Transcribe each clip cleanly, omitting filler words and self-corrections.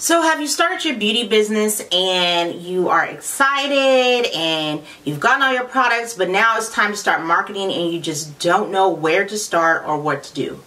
So have you started your beauty business and you are excited and you've gotten all your products, but now it's time to start marketing and you just don't know where to start or what to do?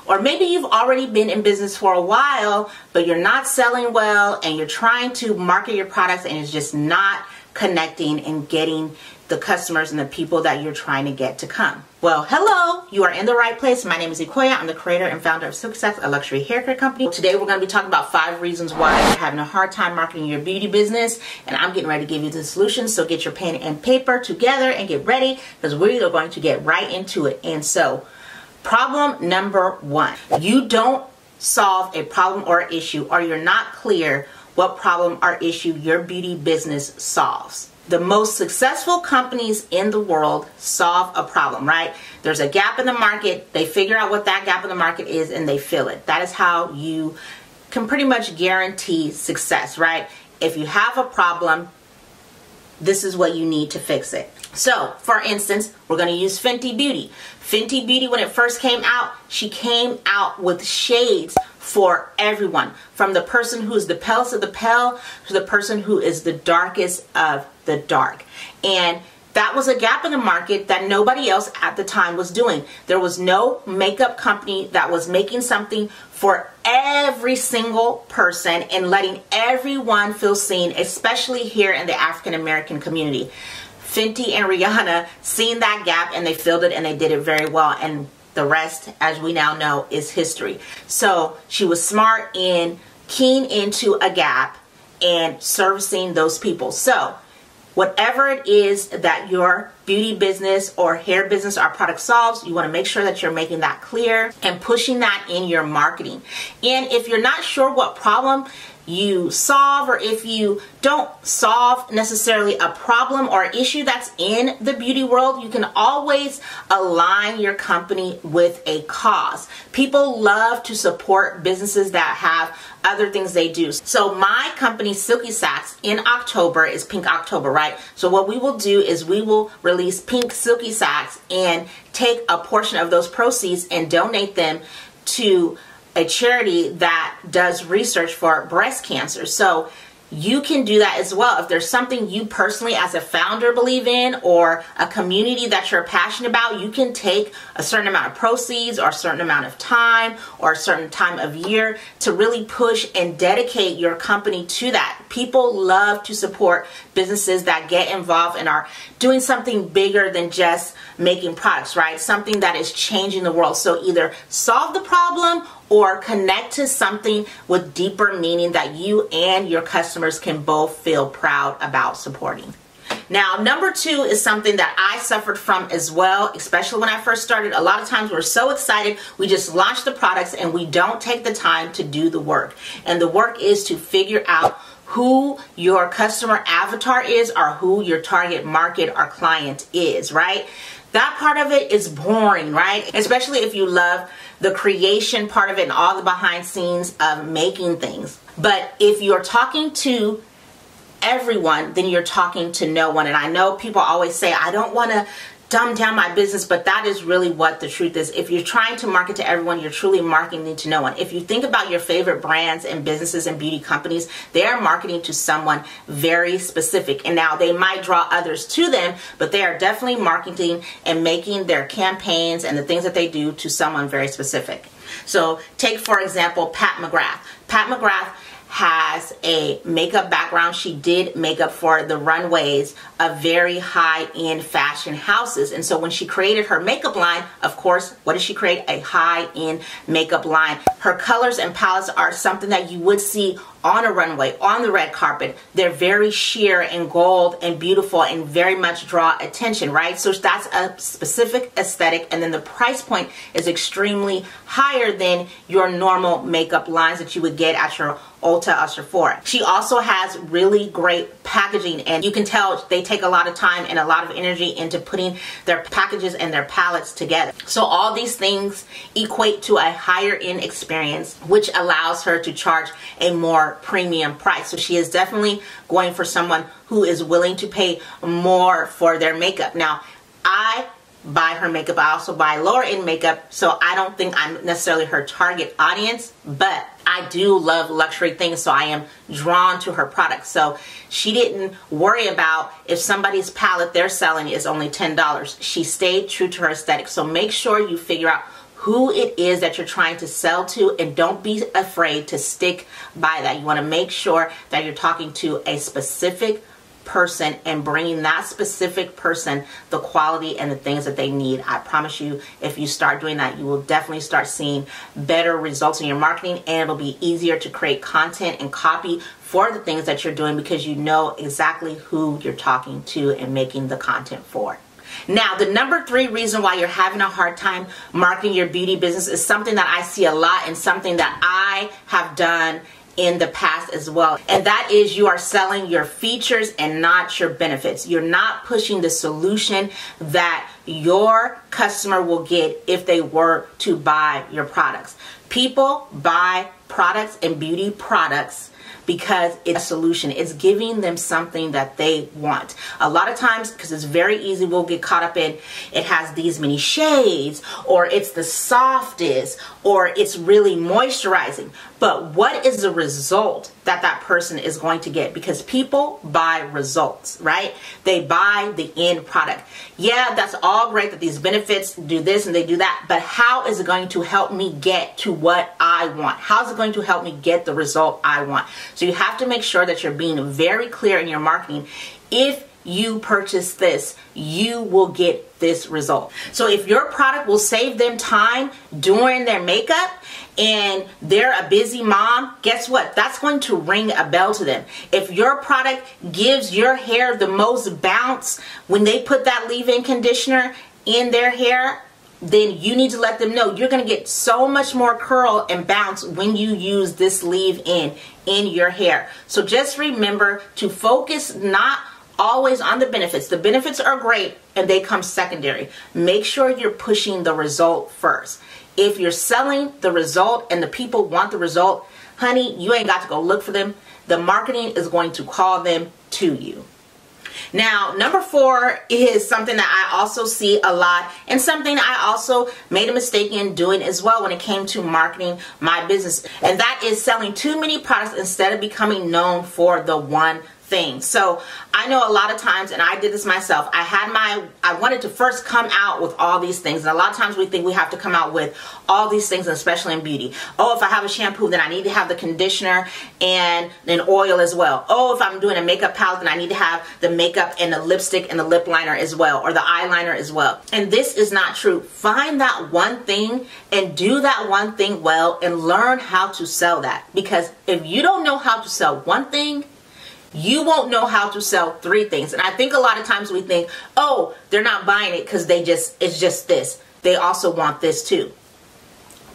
Or maybe you've already been in business for a while, but you're not selling well and you're trying to market your products and it's just not connecting and getting the customers and the people that you're trying to get to come. Well, hello, you are in the right place. My name is Ecouia. I'm the creator and founder of Silky Sax, a luxury hair care company. Today we're going to be talking about 5 reasons why you're having a hard time marketing your beauty business, and I'm getting ready to give you the solutions. So get your pen and paper together and get ready, because we are going to get right into it. And so, problem number 1, you don't solve a problem or issue, or you're not clear what problem or issue your beauty business solves. The most successful companies in the world solve a problem, right? There's a gap in the market. They figure out what that gap in the market is and they fill it. That is how you can pretty much guarantee success, right? If you have a problem, this is what you need to fix it. So, for instance, we're going to use Fenty Beauty. Fenty Beauty, when it first came out, she came out with shades for everyone. From the person who is the palest of the pale to the person who is the darkest of the dark. And that was a gap in the market that nobody else at the time was doing. There was no makeup company that was making something for every single person and letting everyone feel seen, especially here in the African American community. Fenty and Rihanna seen that gap and they filled it and they did it very well, and the rest, as we now know, is history. So she was smart in keying into a gap and servicing those people. So whatever it is that your beauty business or hair business or product solves, you want to make sure that you're making that clear and pushing that in your marketing. And if you're not sure what problem you solve, or if you don't solve necessarily a problem or issue that's in the beauty world, you can always align your company with a cause. People love to support businesses that have other things they do. So my company, Silky Sax, in October is Pink October, right? So what we will do is we will release Pink Silky Sax and take a portion of those proceeds and donate them to a charity that does research for breast cancer. So you can do that as well. If there's something you personally as a founder believe in, or a community that you're passionate about, you can take a certain amount of proceeds or a certain amount of time or a certain time of year to really push and dedicate your company to that. People love to support businesses that get involved and are doing something bigger than just making products, right? Something that is changing the world. So either solve the problem or connect to something with deeper meaning that you and your customers can both feel proud about supporting. Now, number 2 is something that I suffered from as well, especially when I first started. A lot of times we're so excited, we just launch the products and we don't take the time to do the work. And the work is to figure out who your customer avatar is, or who your target market or client is, right? That part of it is boring, right? Especially if you love the creation part of it and all the behind scenes of making things. But if you're talking to everyone, then you're talking to no one. And I know people always say, I don't want to dumb down my business, but that is really what the truth is. If you're trying to market to everyone, you're truly marketing to no one. If you think about your favorite brands and businesses and beauty companies, they are marketing to someone very specific. And now they might draw others to them, but they are definitely marketing and making their campaigns and the things that they do to someone very specific. So take, for example, Pat McGrath. Pat McGrath has a makeup background. She did makeup for the runways of very high-end fashion houses. And so when she created her makeup line, of course, what did she create? A high-end makeup line. Her colors and palettes are something that you would see on a runway, on the red carpet. They're very sheer and gold and beautiful and very much draw attention, right? So that's a specific aesthetic, and then the price point is extremely higher than your normal makeup lines that you would get at your Ulta or Sephora. She also has really great packaging, and you can tell they take a lot of time and a lot of energy into putting their packages and their palettes together. So all these things equate to a higher end experience, which allows her to charge a more premium price. So she is definitely going for someone who is willing to pay more for their makeup. Now, I buy her makeup. I also buy lower end makeup, so I don't think I'm necessarily her target audience, but I do love luxury things, so I am drawn to her products. So she didn't worry about if somebody's palette they're selling is only $10. She stayed true to her aesthetic. So make sure you figure out who it is that you're trying to sell to, and don't be afraid to stick by that. You want to make sure that you're talking to a specific person and bringing that specific person the quality and the things that they need. I promise you, if you start doing that, you will definitely start seeing better results in your marketing, and it'll be easier to create content and copy for the things that you're doing because you know exactly who you're talking to and making the content for. Now, the number 3 reason why you're having a hard time marketing your beauty business is something that I see a lot and something that I have done in the past as well. And that is you are selling your features and not your benefits. You're not pushing the solution that your customer will get if they were to buy your products. People buy products and beauty products because it's a solution. It's giving them something that they want. A lot of times, because it's very easy, we'll get caught up in it has these many shades, or it's the softest, or it's really moisturizing. But what is the result that that person is going to get? Because people buy results, right? They buy the end product. Yeah, that's all great that these benefits do this and they do that, but how is it going to help me get to what I want? How is it going to help me get the result I want? So you have to make sure that you're being very clear in your marketing. If you purchase this, you will get this result. So if your product will save them time doing their makeup and they're a busy mom, guess what? That's going to ring a bell to them. If your product gives your hair the most bounce when they put that leave-in conditioner in their hair, then you need to let them know you're going to get so much more curl and bounce when you use this leave-in in your hair. So just remember to focus not always on the benefits. The benefits are great and they come secondary. Make sure you're pushing the result first. If you're selling the result and the people want the result, honey, you ain't got to go look for them. The marketing is going to call them to you. Now, number 4 is something that I also see a lot, and something I also made a mistake in doing as well when it came to marketing my business, and that is selling too many products instead of becoming known for the one thing. So I know a lot of times, and I did this myself, I wanted to first come out with all these things, and a lot of times we think we have to come out with all these things, especially in beauty. Oh, if I have a shampoo, then I need to have the conditioner and an oil as well. Oh, if I'm doing a makeup palette, then I need to have the makeup and the lipstick and the lip liner as well, or the eyeliner as well. And this is not true. Find that one thing and do that one thing well and learn how to sell that, because if you don't know how to sell one thing, you won't know how to sell 3 things. And I think a lot of times we think, oh, they're not buying it because it's just this. They also want this too.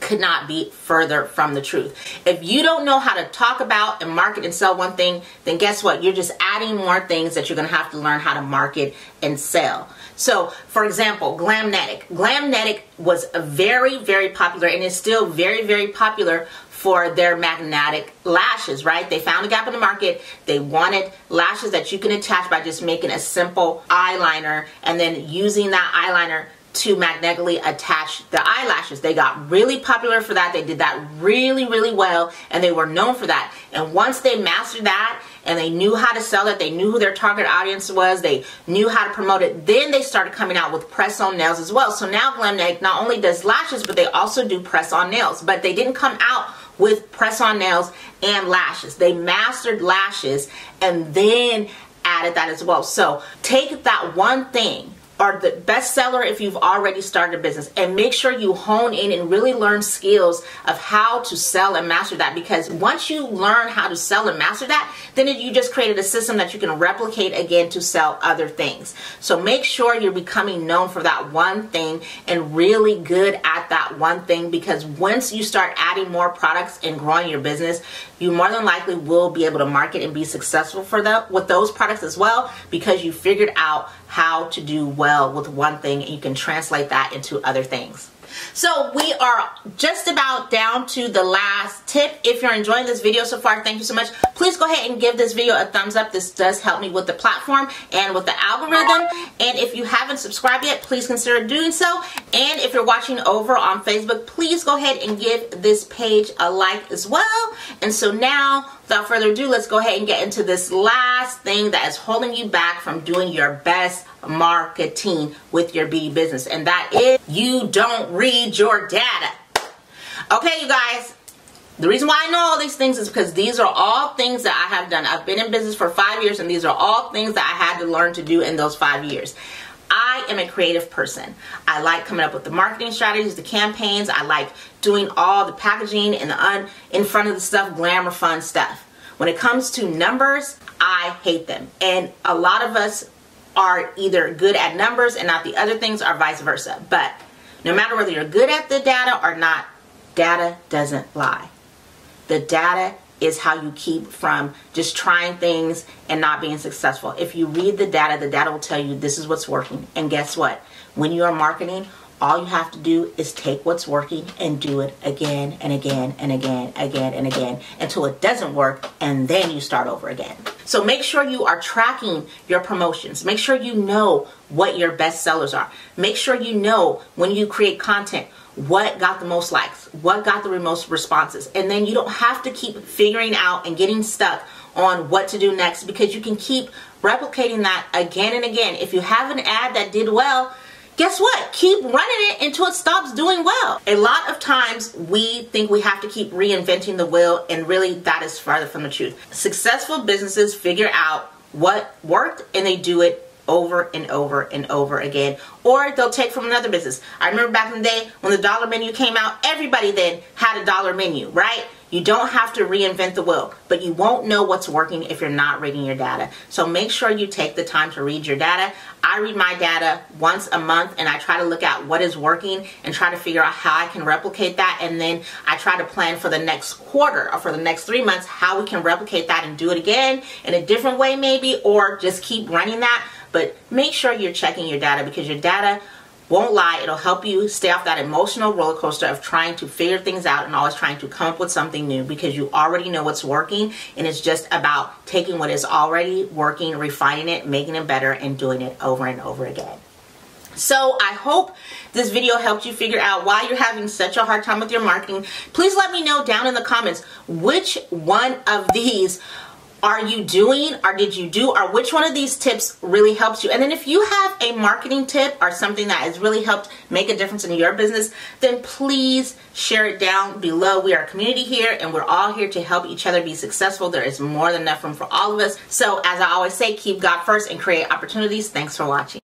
Could not be further from the truth. If you don't know how to talk about and market and sell one thing, then guess what? You're just adding more things that you're going to have to learn how to market and sell. So, for example, Glamnetic. Glamnetic was very, very popular, and is still very, very popular for their magnetic lashes, right? They found a gap in the market. They wanted lashes that you can attach by just making a simple eyeliner and then using that eyeliner to magnetically attach the eyelashes. They got really popular for that. They did that really, really well, and they were known for that. And once they mastered that and they knew how to sell it, they knew who their target audience was, they knew how to promote it, then they started coming out with press-on nails as well. So now Glamnetic not only does lashes, but they also do press-on nails. But they didn't come out with press-on nails and lashes. They mastered lashes and then added that as well. So take that one thing, or the best seller if you've already started a business, and make sure you hone in and really learn skills of how to sell and master that. Because once you learn how to sell and master that, then you just created a system that you can replicate again to sell other things. So make sure you're becoming known for that one thing and really good at that one thing, because once you start adding more products and growing your business, you more than likely will be able to market and be successful with those products as well, because you figured out how to do well with one thing and you can translate that into other things. So we are just about down to the last tip. If you're enjoying this video so far, thank you so much. Please go ahead and give this video a thumbs up. This does help me with the platform and with the algorithm. And if you haven't subscribed yet, please consider doing so. And if you're watching over on Facebook, please go ahead and give this page a like as well. And so now, without further ado, let's go ahead and get into this last thing that is holding you back from doing your best marketing with your beauty business, and that is you don't read your data. Okay, you guys, the reason why I know all these things is because these are all things that I have done. I've been in business for 5 years, and these are all things that I had to learn to do in those 5 years. I am a creative person. I like coming up with the marketing strategies, the campaigns. I like doing all the packaging and the in front of the stuff, glamour, fun stuff. When it comes to numbers, I hate them. And a lot of us are either good at numbers and not the other things, or vice versa. But no matter whether you're good at the data or not, data doesn't lie. The data is how you keep from just trying things and not being successful. If you read the data will tell you this is what's working. And guess what? When you are marketing, all you have to do is take what's working and do it again and again and again, and again until it doesn't work, and then you start over again. So make sure you are tracking your promotions. Make sure you know what your best sellers are. Make sure you know when you create content what got the most likes, what got the most responses, and then you don't have to keep figuring out and getting stuck on what to do next, because you can keep replicating that again and again. If you have an ad that did well, guess what? Keep running it until it stops doing well. A lot of times we think we have to keep reinventing the wheel, and really that is farther from the truth. Successful businesses figure out what worked and they do it over and over and over again, or they'll take from another business. I remember back in the day when the dollar menu came out, everybody then had a dollar menu, right? You don't have to reinvent the wheel, but you won't know what's working if you're not reading your data. So make sure you take the time to read your data. I read my data once a month, and I try to look at what is working and try to figure out how I can replicate that. And then I try to plan for the next quarter or for the next 3 months how we can replicate that and do it again in a different way maybe, or just keep running that. But make sure you're checking your data, because your data won't lie. It'll help you stay off that emotional roller coaster of trying to figure things out and always trying to come up with something new, because you already know what's working, and it's just about taking what is already working, refining it, making it better, and doing it over and over again. So I hope this video helped you figure out why you're having such a hard time with your marketing. Please let me know down in the comments which one of these are you doing, or did you do, or which one of these tips really helps you. And then if you have a marketing tip or something that has really helped make a difference in your business, then please share it down below. We are a community here, and we're all here to help each other be successful. There is more than enough room for all of us. So as I always say, keep God first and create opportunities. Thanks for watching.